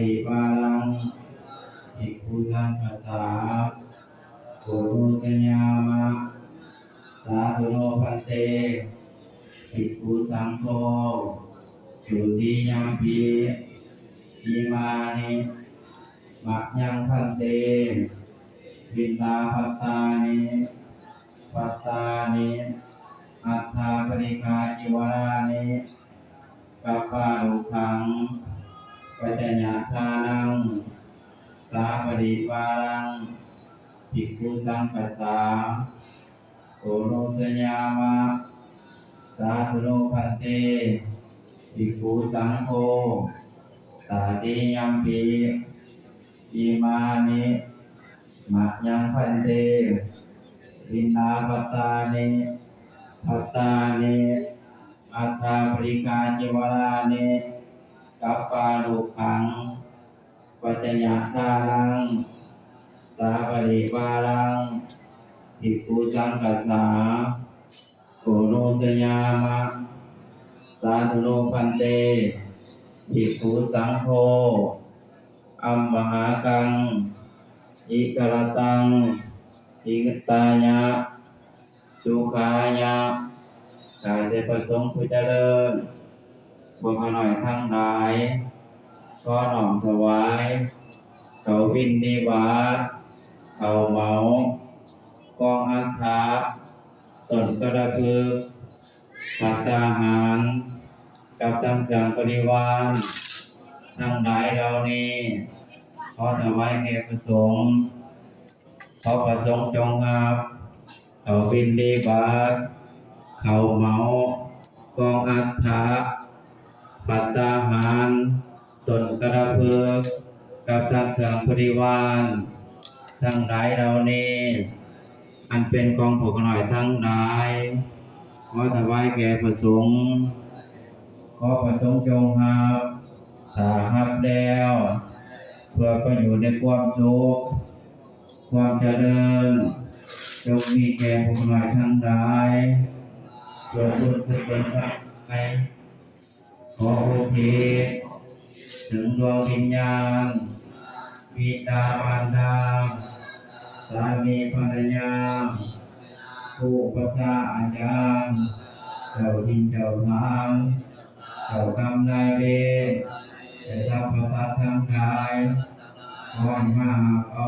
ริวารังภิกขุสังฆัสสะโกโรตยามะสาธุโนภันเตภิกขุสังโฆสุติยัมปิอิมานิมะยังพันเตวิสาภัสสานิปัสสานิอัฏฐาปริกาจิวรานิกัปปะโลกังปัจจญาทานังสาปริวารังภิกขุสังฆัสสะโอโรสยามะสาธุโนภันเตภิกขุสังโฆตาติยัมปิอิมานิมะยังพันเตวินาภัสสานิภัสสานิอัฏฐาปริกาจิวรานิกัปปะโลกังปัจจญาทานังสาปริวารังภิกขุสังฆัสสะโอโรสยามะสาธุโนภันเตภิกขุสังโฆอัมมหากังอิกรตังอิกตายะสุขายะกายเดชประสงค์ผู้เจริญบุญหน่อยทั้งหลายขอน้อมถวายเขาวินนิบาตเขาเหมากองอัฐาตนกระพึกภัตตาหารกับทั้งเครื่องบริวารทั้งหลายเหล่านี้ขอถวายแก่พระสงฆ์ขอพระสงฆ์จงรับเขาวินนิบาตเขาเหมากองอัฐาภัตตาหารตนกระพึกกับทั้งเครื่องบริวารทั้งหลายเหล่านี้อันเป็นของพวกหน่อยทั้งหลายขอถวายแก่พระสงฆ์ขอพระสงฆ์จงรับถ้ารับแล้วเพื่อประโยชน์ในความสุขความเจริญจงมีแก่พวกหน่อยทั้งหลายโดยบุญกุศลทั้งหลายขออุทิศถึงดวงวิญญาณบิดามารดาสามีภรรยาผู้ประสาอาจารย์เจ้าดินเจ้าทางเจ้ากรรมนายเวรและสรรพสัตว์ทั้งหลายขอให้มาเอา